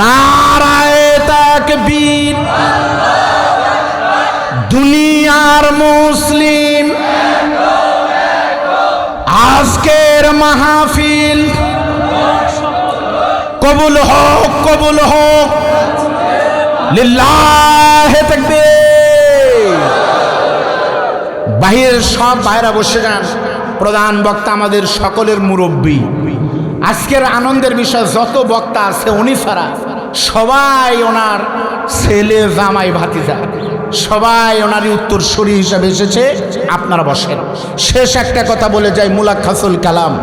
নারায়ে তাকবীর। দুনিয়ার মুসলিম আজকের মাহফিল কবুল হোক, কবুল হোক। লিল্লাহে তাকবীর। বাহিরের সব ভাইরা বসে যান। প্রধান বক্তা আমাদের সকলের মুরব্বী। আজকের আনন্দের বিষয় যত বক্তা আছে উনি ছাড়া সবাই ওনার ছেলে, জামাই, ভাতিজা, সবাই ওনারই উত্তরসূরি হিসাবে এসেছে। আপনারা বসেন। শেষ একটা কথা বলে যাই, মুলাক্কাসুল কালাম।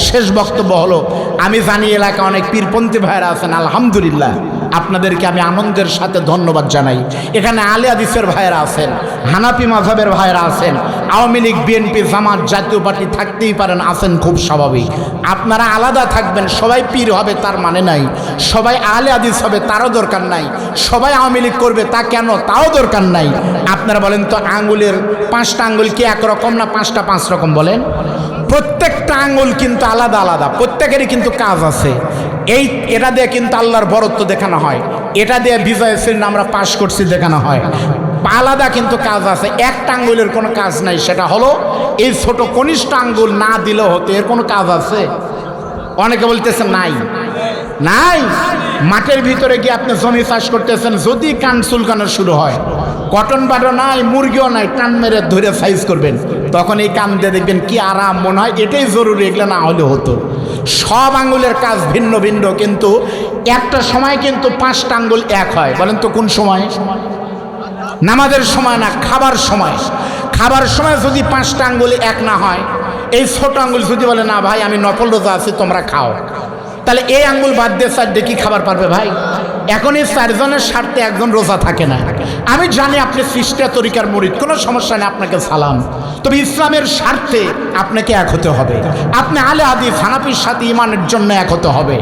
শেষ বক্তব্য হলো, আমি জানি এলাকা অনেক পীরপন্থী ভাইরা আছেন, আলহামদুলিল্লাহ আপনাদেরকে আমি আনন্দের সাথে ধন্যবাদ জানাই। এখানে আলে হাদিসের ভাইরা আছেন, হানাফি মাযহাবের ভাইরা আছেন, আওয়ামী লীগ, বিএনপি, জামাত, জাতীয় পার্টি থাকতেই পারেন, আছেন, খুব স্বাভাবিক। আপনারা আলাদা থাকবেন, সবাই পীর হবে তার মানে নাই, সবাই আলে হাদিস হবে তারও দরকার নাই, সবাই আওয়ামী লীগ করবে তা কেন তাও দরকার নাই। আপনারা বলেন তো, আঙ্গুলের 5টা আঙ্গুল কি একরকম না 5টা 5 রকম? বলেন। প্রত্যেকটা আঙ্গুল কিন্তু আলাদা আলাদা, প্রত্যেকেরই কিন্তু কাজ আছে। এটা দিয়ে কিন্তু আল্লাহর বরত্ব দেখানো হয়, এটা দিয়ে বিজয় শ্রেণী আমরা পাশ করছি দেখানো হয়। আলাদা কিন্তু কাজ আছে। একটা আঙ্গুলের কোনো কাজ নাই, সেটা হলো এই ছোট কনিষ্ঠ আঙ্গুল না দিলেও হতো। এর কোনো কাজ আছে? অনেকে বলতেছে নাই, নাই। মাঠের ভিতরে গিয়ে আপনি জমি চাষ করতেছেন, যদি কান চুলকানো শুরু হয়, কটন বাডো নাই, মুরগিও নাই, টান মেরে ধরে সাইজ করবেন, তখন এই কান দিয়ে দেখবেন কি আরাম মনে হয়। এটাই জরুরি, এগুলো না হলে হতো। সব আঙ্গুলের কাজ ভিন্ন ভিন্ন, কিন্তু একটা সময় কিন্তু 5টা আঙ্গুল এক হয়। বলেন তো কোন সময়? নামাজের সময় না, খাবার সময়। খাবার সময় যদি 5টা আঙ্গুল এক না হয়, এই ছোট আঙ্গুল যদি বলে না ভাই আমি নফল রোজা আছি তোমরা খাও, তাহলে এই আঙ্গুল বাদ দিয়ে 4 কি খাবার পারবে ভাই? এখন এই 4 জনের স্বার্থে একজন রোজা থাকে না। আমি জানি আপনি সৃষ্টি তরিকার মুরিদ, কোনো সমস্যা নেই, আপনাকে সালাম। তবে ইসলামের স্বার্থে আপনাকে এক হতে হবে। আপনি আলে হাদিস হানাফির সাথে ইমানের জন্য এক হতে হবে।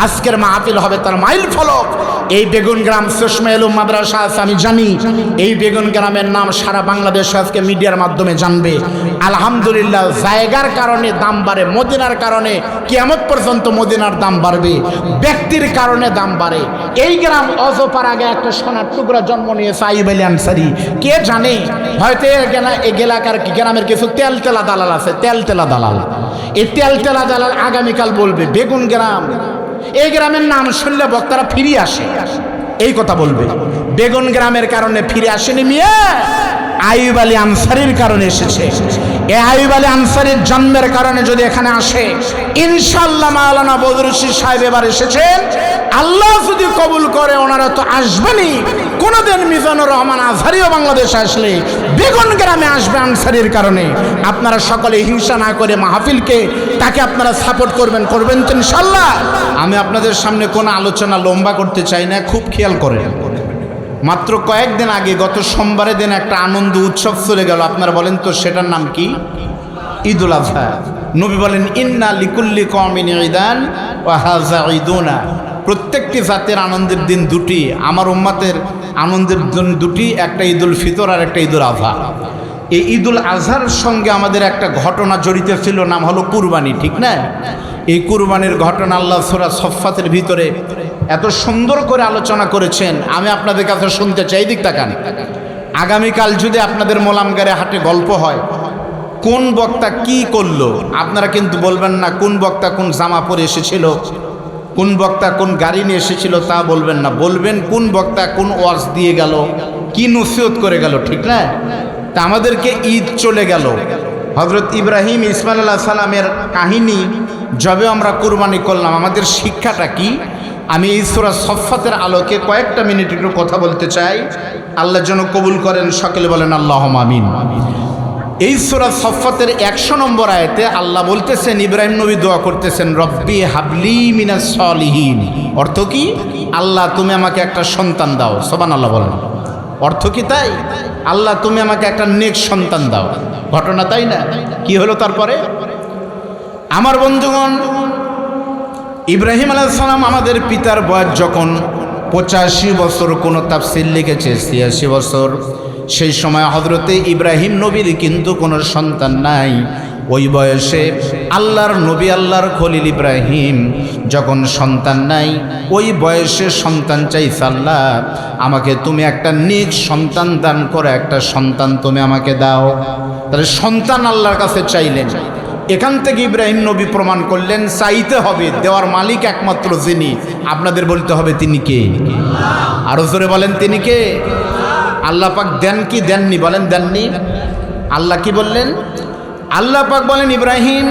আজকের মাহফিল হবে তার মাইল ফলক। এই বেগুন গ্রাম চশমা এলুম মাদ্রাসা আছে, আমি জানি এই বেগুন গ্রামের নাম সারা বাংলাদেশ আজকে মিডিয়ার মাধ্যমে জানবে। আলহামদুলিল্লাহ, জায়গার কারণে দাম বাড়ে, মদিনার কারণে কিয়ামত পর্যন্ত মদিনার দাম বাড়বে, ব্যক্তির কারণে দাম বাড়ে। এই গ্রাম অজপার আগে একটা সোনার টুকরা জন্ম নিয়েছে, আইয়ুব আলী আনসারী। কে জানে, হয়তো এই এলাকার গ্রামের কিছু তেলতেলা দালাল আছে, তেলতেলা দালাল। এই তেলতেলা দালাল আগামীকাল বলবে বেগুন গ্রাম, এই গ্রামের নাম শুনলে বক্তারা ফিরে আসে, এই কথা বলবে। বেগুন গ্রামের কারণে ফিরে আসেনি মিয়া, আইয়ুব আলী আনসারীর কারণে এসেছে। এই আইয়ুব আলী আনসারীর জন্মের কারণে যদি এখানে আসে, ইনশাআল্লাহ মাওলানা বদরুশি সাহেব এবার এসেছেন, আল্লাহ যদি কবুল করে ওনারা তো আসবেনই। কোনোদিন মিজানুর রহমান আজহারিও বাংলাদেশে আসলে বেগুন গ্রামে আসবে আনসারীর কারণে। আপনারা সকলে হিংসা না করে মাহফিলকে তাকে আপনারা সাপোর্ট করবেন, করবেন তো ইনশাআল্লাহ। আমি আপনাদের সামনে কোনো আলোচনা লম্বা করতে চাই না, খুব খেয়াল করেন। মাত্র কয়েকদিন আগে গত সোমবারের দিন একটা আনন্দ উৎসব চলে গেল। আপনারা বলেন তো সেটার নাম কি? ঈদুল আজহা। নবী বলেন ইন্না লিকুল্লি কওমিন ঈদান ওয়া হাযা ঈদুনা। প্রত্যেকটি জাতের আনন্দের দিন দুটি, আমার উম্মতের আনন্দের দিন দুটি, একটা ঈদুল ফিতর আর একটা ঈদুল আজহা। এই ঈদুল আজহার সঙ্গে আমাদের একটা ঘটনা জড়িত ছিল, নাম হলো কুরবানি, ঠিক না? এই কুরবানির ঘটনা আল্লাহ সূরা সফফাতের ভিতরে এত সুন্দর করে আলোচনা করেছেন। আমি আপনাদের কাছে শুনতে চাই, দিক তাকান। আগামীকাল যদি আপনাদের মোলামগারে হাটে গল্প হয়, কোন বক্তা কি করলো, আপনারা কিন্তু বলবেন না কোন বক্তা কোন জামা পরে এসেছিল, কোন বক্তা কোন গাড়ি নিয়ে এসেছিল, তা বলবেন না। বলবেন কোন বক্তা কোন ওয়াজ দিয়ে গেল, কি নসিহত করে গেল, ঠিক না? তা আমাদেরকে ঈদ চলে গেল, হযরত ইব্রাহিম ইসমাইল আলাইহিস সালামের কাহিনী যবে আমরা কুরবানি করলাম, আমাদের শিক্ষাটা কি? আমি এই সূরা সফফাতের আলোকে কয়েকটা মিনিট একটু কথা বলতে চাই। আল্লাহ যেন কবুল করেন, সকলে বলেন আল্লাহুম্মা আমিন। এই সূরা সফফাতের 100 নম্বর আয়াতে আল্লাহ বলতেছেন, ইব্রাহিম নবী দোয়া করতেছেন, রব্বি হাবলি মিনাস সলিহিন। অর্থ কি? আল্লাহ তুমি আমাকে একটা সন্তান দাও। সুবহানাল্লাহ বলেন। অর্থ কি তাই? আল্লাহ তুমি আমাকে একটা নেক সন্তান দাও। ঘটনা তাই না? কি হলো তারপরে? আমার বন্ধুগণ, ইব্রাহিম আলাইহিস সালাম আমাদের পিতার বয়স যখন 85 বছর, কোনো তাফসীর লিখেছে 86 বছর, সেই সময় হযরতে ইব্রাহিম নবীর কিন্তু কোনো সন্তান নাই। ওই বয়সে আল্লাহর নবী আল্লাহর খলিল ইব্রাহিম যখন সন্তান নাই, ওই বয়সে সন্তান চাইছে, আল্লাহ আমাকে তুমি একটা নেক সন্তান দান করে একটা সন্তান তুমি আমাকে দাও। তাহলে সন্তান আল্লাহর কাছে চাইলেন। এখান থেকে ইব্রাহিম নবী প্রমাণ করলেন চাইতে হবে, দেওয়ার মালিক একমাত্র যিনি, আপনাদের বলতে হবে তিনি কে? আরো জোরে বলেন তিনি কে? আল্লাহ পাক দেন কি দেননি? বলেন দেননি। আল্লাহ কি বললেন? আল্লাহ পাক বলেন ইব্রাহিম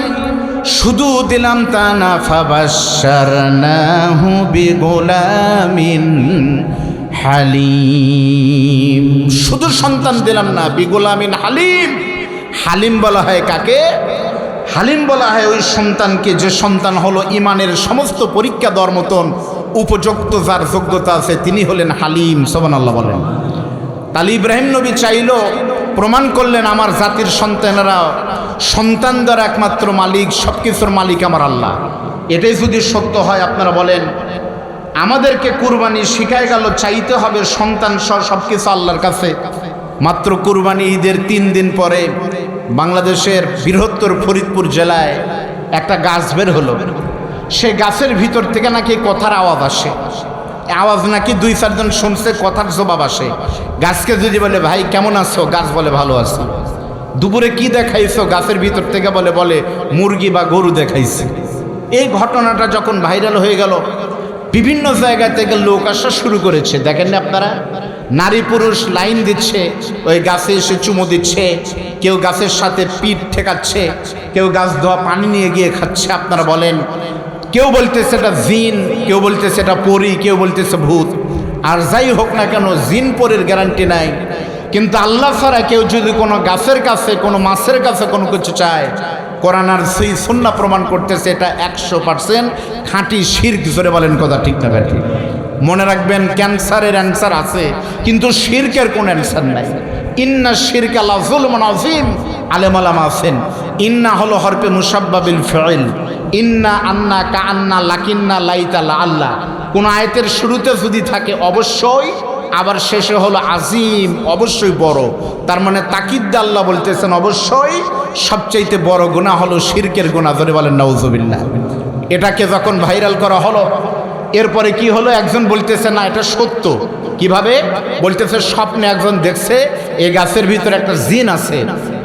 শুধু দিলাম তা না, ফাবাশশারনাহু বিগুলামিন হালিম, শুধু সন্তান দিলাম না, বিগুলামিন হালিম। হালিম বলা হয় কাকে? হালিম বলা হয় ওই সন্তানকে যে সন্তান হলো ইমানের সমস্ত পরীক্ষা দেওয়ার মতন উপযুক্ত, যার যোগ্যতা আছে তিনি হলেন হালিম। সুবহানাল্লাহ বলেন। তাহলে ইব্রাহিম নবী চাইলো, প্রমাণ করলেন আমার জাতির সন্তানেরা সন্তান দ্বারা একমাত্র মালিক, সব কিছুর মালিক আমার আল্লাহ। এটাই যদি সত্য হয়, আপনারা বলেন আমাদেরকে কুরবানি শিখায় গেল চাইতে হবে সন্তান সহ সব কিছু আল্লাহর কাছে। মাত্র কুরবানি ঈদের 3 দিন পরে বাংলাদেশের বৃহত্তর ফরিদপুর জেলায় একটা গাছ বের হলো। সে গাছের ভিতর থেকে নাকি কথার আওয়াজ আসে, আওয়াজ নাকি 2-4 জন শুনছে, কথার জবাব আসে। গাছকে যদি বলে ভাই কেমন আছো, গাছ বলে ভালো আছি। দুপুরে কি দেখাইছো, গাছের ভিতর থেকে বলে মুরগি বা গরু দেখাইছে। এই ঘটনাটা যখন ভাইরাল হয়ে গেল, বিভিন্ন জায়গা থেকে লোক আসা শুরু করেছে। দেখেন না আপনারা, নারী পুরুষ লাইন দিচ্ছে, ওই গাছে এসে চুমো দিচ্ছে, কেউ গাছের সাথে পিঠ ঠেকাচ্ছে, কেউ গাছ ধোয়া পানি নিয়ে গিয়ে খাচ্ছে। আপনারা বলেন, কেউ বলতেছে এটা জিন, কেউ বলতেছে এটা পরী, কেউ বলতেছে ভূত। আর যাই হোক না কেন, জিন পরীর গ্যারান্টি নাই, কিন্তু আল্লাহ ছাড়া কেউ যদি কোনো গাছের কাছে, কোনো মাছের কাছে কোনো কিছু চায়, কোরআন আর সেই সুন্নাহ প্রমাণ করতেছে এটা 100% খাঁটি শিরক। জোরে বলেন কথা ঠিক না ব্যাটি? মনে রাখবেন, ক্যান্সারের অ্যান্সার আছে কিন্তু শিরকের কোনো অ্যান্সার নাই। ইন্না শিরকা লাযুলমুন আযীম, আলেম ওলামা আছেন। ইন্না হলো হরফে মুসাব্বাবিল ফাইল, ইন্না, আন্না, কাআন্না, লাকিন্না, লাইতা, লাআল্লাহ। কোন আয়াতের শুরুতে যদি থাকে অবশ্যই, আবার শেষে হলো আজিম, অবশ্যই বড়। তার মানে তাকিদ দিয়ে আল্লাহ বলতেছেন অবশ্যই সবচাইতে বড় গুনাহ হলো শিরকের গুনাহ। ধরে বলেন নাউজুবিল্লাহ। এটাকে যখন ভাইরাল করা হলো, এরপরে কি হলো, একজন বলতেছে না এটা সত্য। কিভাবে বলতেছে? স্বপ্নে একজন দেখছে এই গাছের ভিতরে একটা জিন আছে,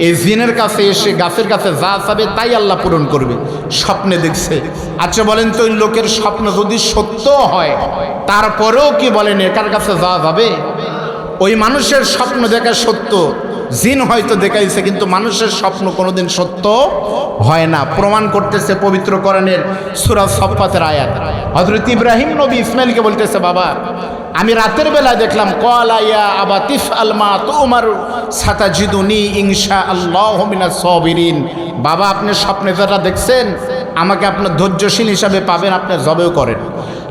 এই জিনের কাছে এসে গাছের কাছে যা চাবে তাই আল্লাহ পূরণ করবে, স্বপ্নে দেখছে। আচ্ছা বলেন তো, ওই লোকের স্বপ্ন যদি সত্য হয়, তারপরেও কি বলেন এটার কাছে যাওয়া যাবে? ওই মানুষের স্বপ্ন দেখা সত্য, জিন হয়তো দেখাইছে, কিন্তু মানুষের স্বপ্ন কোনোদিন সত্য হয় না। প্রমাণ করতেছে পবিত্র কোরআনের সূরা সাফফাতের আয়াত। হযরত ইব্রাহিম নবী ইসমাইলকে বলতেছে, বাবা আমি রাতের বেলা দেখলাম, ক্বালা ইয়া আবাতিফ আলমা তুমার সাতাজিদুনি ইনশাআল্লাহু মিনাস সাবিরিন। বাবা আপনি স্বপ্নে যেটা দেখছেন, আমাকে আপনার ধৈর্যশীল হিসাবে পাবেন, আপনি জবেও করেন।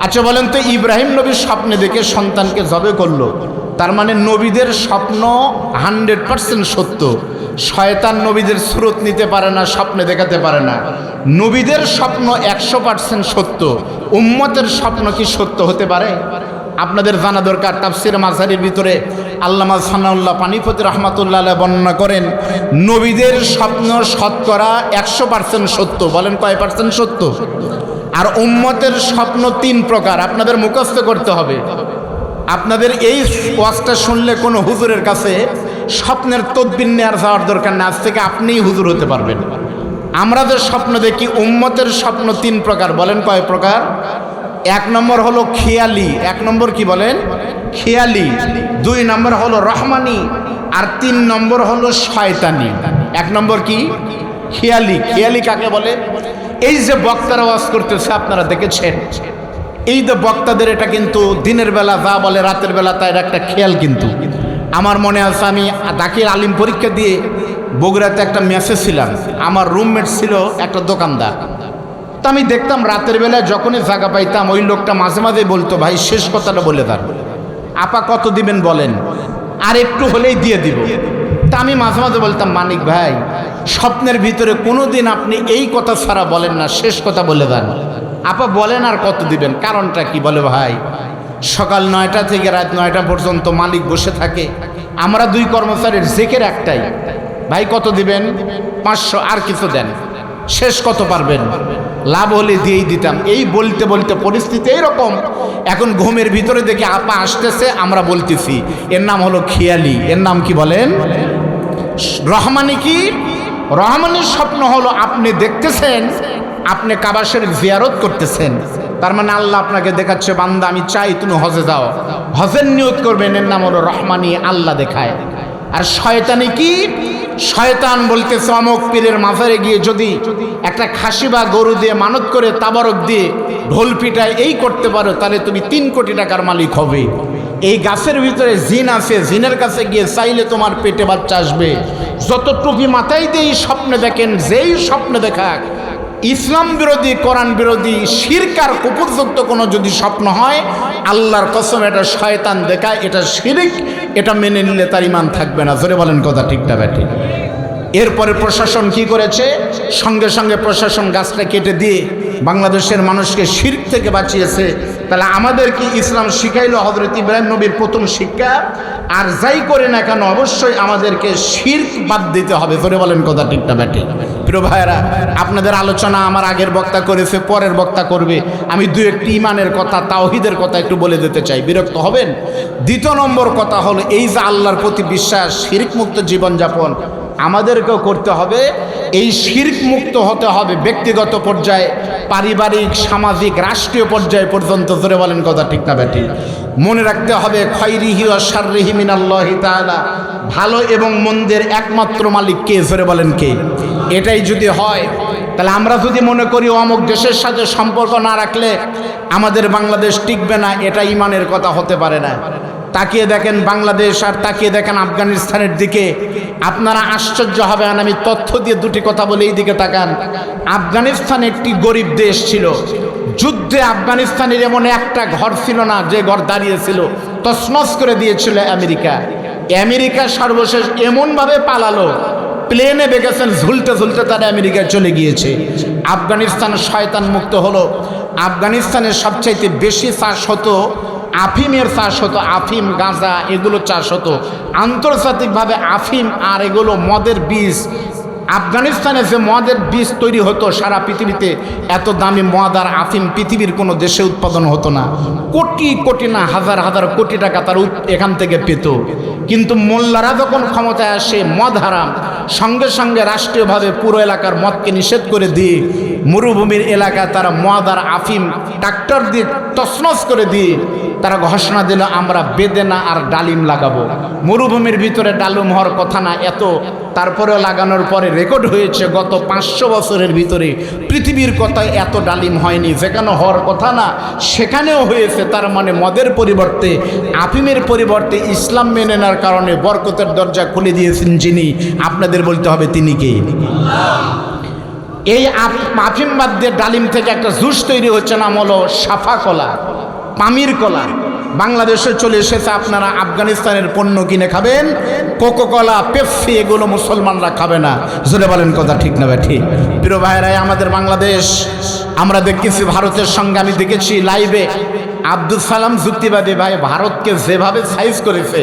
আচ্ছা বলেন তো, ইব্রাহিম নবীর স্বপ্নে দেখে সন্তানকে জবে করলো, তার মানে নবীদের স্বপ্ন 100% সত্য। শয়তান নবীদের সুরত নিতে পারে না, স্বপ্নে দেখাতে পারে না। নবীদের স্বপ্ন 100% সত্য। উম্মতের স্বপ্ন কি সত্য হতে পারে? আপনাদের জানা দরকার। তাফসির মাযহারির ভিতরে আল্লামা সানাউল্লাহ পানিপতি রাহমাতুল্লাহ আলাইহি বর্ণনা করেন, নবীদের স্বপ্ন শতকরা 100% সত্য। বলেন কয় পার্সেন্ট সত্য? আর উম্মতের স্বপ্ন 3 প্রকার, আপনাদের মুখস্থ করতে হবে। আপনাদের এই ওয়াজটা শুনলে কোনো হুজুরের কাছে স্বপ্নের তদবির নেওয়ার যাওয়ার দরকার না, আজ থেকে আপনিই হুজুর হতে পারবেন। আমরা যে স্বপ্ন দেখি, উম্মতের স্বপ্ন 3 প্রকার। বলেন কয় প্রকার? 1 নম্বর হলো খেয়ালি। 1 নম্বর কি বলেন? খেয়ালি। 2 নম্বর হলো রহমানি, আর 3 নম্বর হলো শয়তানি। 1 নম্বর কি? খেয়ালি। খেয়ালি কাকে বলে? এই যে বক্তারা ওয়াজ করতেছে আপনারা দেখেছেন, এই যে বক্তাদের এটা কিন্তু দিনের বেলা যা বলে, রাতের বেলা তার একটা খেয়াল। কিন্তু আমার মনে আছে, আমি দাখিল আলিম পরীক্ষা দিয়ে বগুড়াতে একটা মেসে ছিলাম, আমার রুমমেট ছিল একটা দোকানদার। তো আমি দেখতাম রাতের বেলায় যখনই জায়গা পাইতাম, ওই লোকটা মাঝে মাঝে বলতো, ভাই শেষ কথাটা বলে দেন, আপা কত দিবেন বলেন, আর একটু হলেই দিয়ে দিব। তা আমি মাঝে মাঝে বলতাম, মানিক ভাই স্বপ্নের ভিতরে কোনোদিন আপনি এই কথা ছাড়া বলেন না, শেষ কথা বলে দেন। আপা বলেন আর কত দিবেন, কারণটা কি? বলে ভাই সকাল 9টা থেকে রাত 9টা পর্যন্ত মালিক বসে থাকে, আমরা 2 কর্মচারীর জেকের একটাই, ভাই কত দিবেন? 500, আর কিছু দেন, শেষ কত পারবেন? লাভ হলে দিয়েই দিতাম। এই বলতে বলতে পরিস্থিতি এইরকম। এখন ঘুমের ভিতরে দেখে আপা আসতেছে, আমরা বলতেছি এর নাম হলো খেয়ালি। এর নাম কি বলেন? রহমানি। কি রহমানের স্বপ্ন হলো আপনি দেখতেছেন আপনি কাবা শরীফ জিয়ারত করতেছেন, তার মানে আল্লাহ আপনাকে দেখাচ্ছে বান্দা আমি চাই তুমি হজে যাও, হজের নিয়ত করবেন, এর নাম হলো রহমানি, আল্লাহ দেখায়। আর শয়তানি কি? শয়তান বলতেছে অমুক পীরের মাজারে গিয়ে যদি একটা খাসি বা গরু দিয়ে মানত করে তাবারক দিয়ে ঢোল পিটায় এই করতে পারো তাহলে তুমি 3 কোটি টাকার মালিক হবে। এই গাছের ভিতরে জিন আছে, জিনের কাছে গিয়ে চাইলে তোমার পেটে বাচ্চা আসবে। যত টুপি মাথায় দিয়ে স্বপ্নে দেখেন, যেই স্বপ্নে দেখাক ইসলাম বিরোধী, কোরআন বিরোধী, শিরক আর কুফরযুক্ত কোনো যদি স্বপ্ন হয়, আল্লাহর কসম এটা শয়তান দেখায়, এটা শিরক, এটা মেনে নিলে তার ঈমান থাকবে না। জোরে বলেন কথা ঠিক না ব্যাঠিক? এরপরে প্রশাসন কি করেছে? সঙ্গে সঙ্গে প্রশাসন গাছটা কেটে দিয়ে বাংলাদেশের মানুষকে শিরক থেকে বাঁচিয়েছে। তাহলে আমাদের কি ইসলাম শিখাইলো হযরত ইব্রাহিম নবীর প্রথম শিক্ষা? আর যাই করে না কেন অবশ্যই আমাদেরকে শিরক বাদ দিতে হবে। জোরে বলেন কথা ঠিক না ব্যাঠিক? প্রিয় ভাইয়েরা, আপনাদের আলোচনা আমার আগের বক্তা করেছে, পরের বক্তা করবে, আমি 2-1টি ইমানের কথা, তাওহীদের কথা একটু বলে দিতে চাই, বিরক্ত হবেন। দ্বিতীয় নম্বর কথা হলো এই যে আল্লাহর প্রতি বিশ্বাস, শিরক মুক্ত জীবনযাপন আমাদেরকেও করতে হবে। এই শিরক মুক্ত হতে হবে ব্যক্তিগত পর্যায়ে, পারিবারিক, সামাজিক, রাষ্ট্রীয় পর্যায়ে পর্যন্ত। জোরে বলেন কথা ঠিক না ব্যাঠিক? মনে রাখতে হবে খায়রিহি ওয়া শাররিহি মিনাল্লাহি তাআলা, ভালো এবং মন্দের একমাত্র মালিক কে? জোরে বলেন কে? এটাই যদি হয়, তাহলে আমরা যদি মনে করি অমুক দেশের সাথে সম্পর্ক না রাখলে আমাদের বাংলাদেশ টিকবে না, এটা ইমানের কথা হতে পারে না। তাকিয়ে দেখেন বাংলাদেশ আর তাকিয়ে দেখেন আফগানিস্তানের দিকে, আপনারা আশ্চর্য হবেন। আমি তথ্য দিয়ে 2টি কথা বলে এই দিকে তাকান। আফগানিস্তান একটি গরিব দেশ ছিল। যুদ্ধে আফগানিস্তানের এমন একটা ঘর ছিল না যে ঘর দাঁড়িয়েছিল, তছনছ করে দিয়েছিল আমেরিকা। আমেরিকা সর্বশেষ এমনভাবে পালালো, প্লেনে বেগেছেন ঝুলতে ঝুলতে তারা আমেরিকায় চলে গিয়েছে। আফগানিস্তান শয়তান মুক্ত হলো। আফগানিস্তানের সবচাইতে বেশি চাষ হতো আফিমের চাষ হতো, আফিম, গাঁজা এগুলো চাষ হতো আন্তর্জাতিকভাবে। আফিম আর এগুলো মদের বীজ, আফগানিস্তানে যে মদের বীজ তৈরি হতো সারা পৃথিবীতে এত দামি মদ আর আফিম পৃথিবীর কোনো দেশে উৎপাদন হতো না। কোটি কোটি না হাজার হাজার কোটি টাকা তার এখান থেকে পেত। কিন্তু মোল্লারা যখন ক্ষমতায় আসে, মদ হারাম, সঙ্গে সঙ্গে রাষ্ট্রীয়ভাবে পুরো এলাকার মদকে নিষেধ করে দিয়ে মরুভূমির এলাকায় তারা মদ আর আফিম ট্রাক্টর দিয়ে তছনছ করে দিয়ে তারা ঘোষণা দিল আমরা বেদেনা আর ডালিম লাগাবো। মরুভূমির ভিতরে ডালিম হওয়ার কথা না এত, তারপরেও লাগানোর পরে রেকর্ড হয়েছে গত 500 বছরের ভিতরে পৃথিবীর কথায় এত ডালিম হয়নি। যেখানে হওয়ার কথা না সেখানেও হয়েছে। তার মানে মদের পরিবর্তে, আফিমের পরিবর্তে ইসলাম মেনে নেওয়ার কারণে বরকতের দরজা খুলে দিয়েছেন যিনি, আপনাদের বলতে হবে তিনি কে? এই আফিম বাদ দিয়ে ডালিম থেকে একটা জুস তৈরি হচ্ছে, নাম হলো সাফা কলা, পামির কলা। বাংলাদেশে চলে এসেছে। আপনারা আফগানিস্তানের পণ্য কিনে খাবেন, কোকোকলা, পেপসি এগুলো মুসলমানরা খাবে না। জোরে বলেন কথা ঠিক না ঠিক? প্রিয় ভাইরাই, আমাদের বাংলাদেশ আমরা দেখেছি ভারতের সঙ্গে, আমি দেখেছি লাইভে আব্দুল সালাম যুক্তিবাদী ভাই ভারতকে যেভাবে সাইজ করেছে,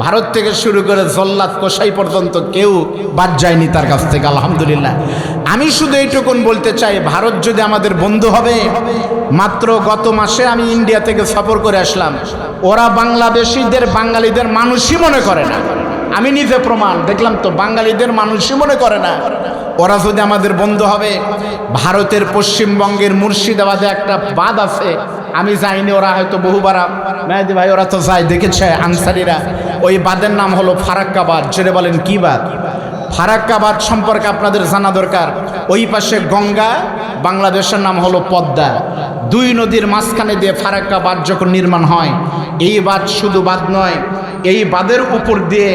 ভারত থেকে শুরু করে জল্লাদ কোসাই পর্যন্ত কেউ বাদ যায়নি তার কাছ থেকে, আলহামদুলিল্লাহ। আমি শুধু এইটুকুন বলতে চাই, ভারত যদি আমাদের বন্ধু হবে, মাত্র গত মাসে আমি ইন্ডিয়া থেকে সফর করে আসলাম, ওরা বাংলাদেশিদের বাঙালিদের মানুষই মনে করে না। আমি নিজে প্রমাণ দেখলাম তো, বাঙালিদের মানুষই মনে করে না। ওরা যদি আমাদের বন্ধু হবে, ভারতের পশ্চিমবঙ্গের মুর্শিদাবাদে একটা বাঁধ আছে, আমি যাইনি, ওরা হয়তো বহুবার, মেহেদি ভাই ওরা তো যায়, দেখেছে আনসারিরা। ওই বাঁধের নাম হলো ফারাক্কা বাঁধ। জোরে বলেন কি বাঁধ? ফারাক্কা বাঁধ সম্পর্কে আপনাদের জানা দরকার। ওই পাশে গঙ্গা, বাংলাদেশের নাম হলো পদ্মা। 2 নদীর মাঝখানে দিয়ে ফারাক্কা বাঁধ যখন নির্মাণ হয়, এই বাঁধ শুধু বাঁধ নয়, এই বাঁধের উপর দিয়ে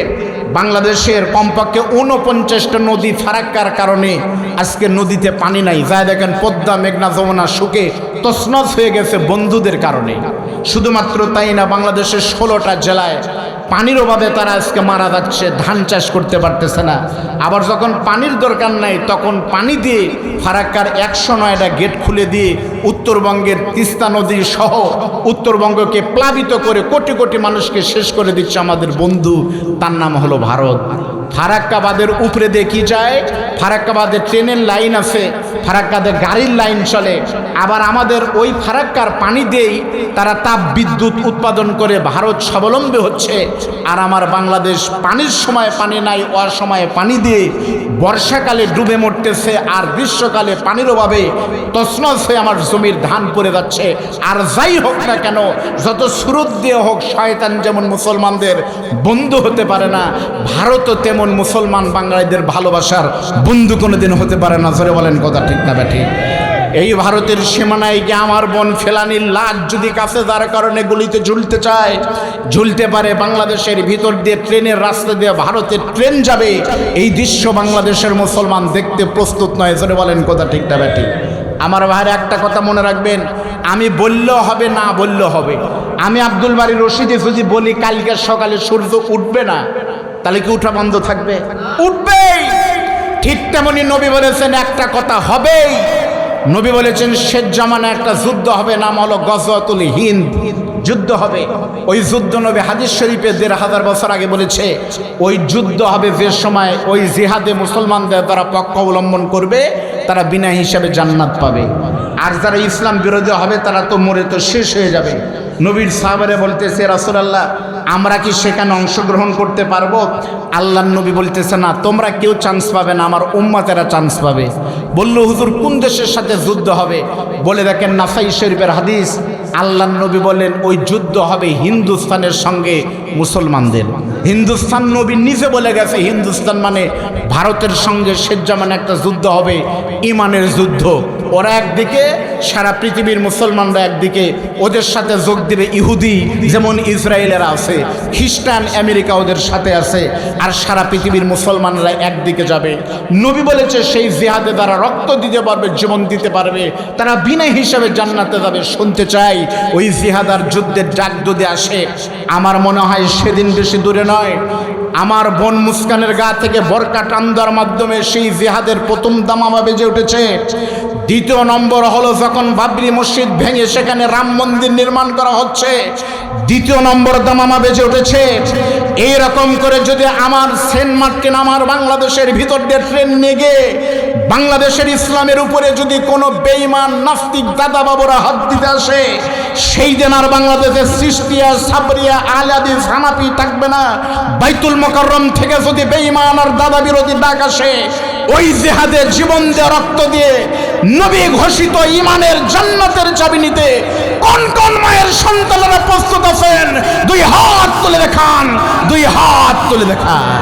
বাংলাদেশের কমপক্ষে 49টা নদী ফারাক্কার কারণে আজকে নদীতে পানি নাই। যা দেখেন পদ্মা, মেঘনা, যমুনা শুকে তছনছ হয়ে গেছে বন্ধুদের কারণে। শুধুমাত্র তাই না, বাংলাদেশের 16টা জেলায় পানির অভাবে তারা আজকে মারা যাচ্ছে, ধান চাষ করতে পারতেছে না। আবার যখন পানির দরকার নাই তখন পানি দিয়ে ফারাক্কার 109টা গেট খুলে দিয়ে উত্তরবঙ্গের তিস্তা নদী সহ উত্তরবঙ্গকে প্লাবিত করে কোটি কোটি মানুষকে শেষ করে দিচ্ছে আমাদের বন্ধু, তার নাম হলো ভারত। ফারাক্কাবাদের উপরে দিয়ে কি যায়? ফারাক্কাবাদের ট্রেনের লাইন আছে, ফারাক্কাদের গাড়ির লাইন চলে। আবার আমাদের ওই ফারাক্কার পানি দিয়েই তারা তাপ বিদ্যুৎ উৎপাদন করে ভারত স্বাবলম্বী হচ্ছে। আর আমার বাংলাদেশ পানির সময় পানি নাই, অসময়ে পানি দিয়ে বর্ষাকালে ডুবে মরতেছে, আর গ্রীষ্মকালে পানির অভাবে তছনছ হয়ে আমার জমির ধান পড়ে যাচ্ছে। আর যাই হোক না কেন, যত সুরত দিয়ে হোক, শয়তান যেমন মুসলমানদের বন্ধু হতে পারে না, ভারতও তেমন মুসলমান বাঙালিদের ভালোবাসার বন্ধু কোনোদিন হতে পারে না। জোরে বলেন কথা ঠিক না ব্যাঠি? এই ভারতের সীমানায় গিয়ে আমার বোন ফেলানির লাশ যদি কাছে যার কারণে গুলিতে ঝুলতে চায়, ঝুলতে পারে। বাংলাদেশের ভিতর দিয়ে ট্রেনের রাস্তা দিয়ে ভারতের ট্রেন যাবে, এই দৃশ্য বাংলাদেশের মুসলমান দেখতে প্রস্তুত নয়। জোরে বলেন কথা ঠিক না ব্যাঠি? আমার ভাইয়ের একটা কথা মনে রাখবেন, আমি বললেও হবে, না বললেও হবে। আমি আব্দুল বারী রশিদে যদি বলি কালকে সকালে সূর্য উঠবে না, তাহলে কি উঠা বন্ধ থাকবে? উঠবেই। ঠিক তেমনি নবী বলেছেন একটা কথা হবেই। নবী বলেছেন শেষ জামানে একটা যুদ্ধ হবে, নাম হলো গজওয়াতুল হিন্দ, যুদ্ধ হবে। ওই যুদ্ধ নবী হাদিস শরীফে ১৫০০ বছর আগে বলেছে। ওই যুদ্ধ হবে যে সময় ওই জিহাদে মুসলমানদের তারা পক্ষ অবলম্বন করবে, তারা বিনা হিসাবে জান্নাত পাবে। আর যারা ইসলাম বিরোধী হবে তারা তো মরে তো শেষ হয়ে যাবে। নবীর সাহাবারে বলতেছে, রাসূলুল্লাহ আমরা কি সেখানে অংশগ্রহণ করতে পারবো? আল্লাহর নবী বলতেছে, না, তোমরা কেউ চান্স পাবে না, আমার উম্মতেরা চান্স পাবে। বলল, হুজুর কোন দেশের সাথে যুদ্ধ হবে? বলে দেখেন নাসাই শরীফের হাদিস, আল্লাহর নবী বলেন ওই যুদ্ধ হবে হিন্দুস্তানের সঙ্গে মুসলমানদের। হিন্দুস্তান নবী নিজে বলে গেছে, হিন্দুস্তান মানে ভারতের সঙ্গে শেষ জামানে একটা যুদ্ধ হবে, ইমানের যুদ্ধ। ওরা একদিকে, সারা পৃথিবীর মুসলমানরা একদিকে, ওদের সাথে যোগ দিবে ইহুদি যেমন ইসরায়েলেরা আছে, খ্রিস্টান আমেরিকা ওদের সাথে আছে, আর সারা পৃথিবীর মুসলমানরা একদিকে যাবে। নবী বলেছে সেই জিহাদে তারা রক্ত দিতে পারবে, জীবন দিতে পারবে, তারা বিনা হিসাবে জান্নাতে যাবে। শুনতে চাই ওই জিহাদ আর যুদ্ধের ডাক যদি আসে, আমার মনে হয় সেদিন বেশি দূরে নয়। আমার বোন মুস্কানের গা থেকে বরকা টান দেওয়ার মাধ্যমে সেই জিহাদের প্রথম দামামা বেজে উঠেছে। দ্বিতীয় নম্বর হলো যখন বাবরি মসজিদ ভেঙে সেখানে রাম মন্দির নির্মাণ করা হচ্ছে, দ্বিতীয় নম্বর দামামা বেজে উঠেছে। এইরকম করে যদি আমার সেন্ট মার্টিন, আমার বাংলাদেশের ভিতর দিয়ে ট্রেন নিয়ে গিয়ে বাংলাদেশের ইসলামের উপরে যদি কোনো বেঈমান নাস্তিক দাদা বাবুরা হাত দিতে আসে, সেই দিন আর বাংলাদেশের সিস্তিয়া, সাবরিয়া, আহলে হাদিস, হানাফি থাকবে না। বাইতুল মুকাররম থেকে যদি বেঈমান আর দাদা বিরোধী ডাক আসে, ওই জিহাদে জীবন দিয়ে রক্ত দিয়ে নবী ঘোষিত ইমানের জান্নাতের চাবি নিতে কোন কোন মায়ের সন্তানেরা প্রস্তুত আছেন? দুই হাত তুলে দেখান, দুই হাত তুলে দেখান।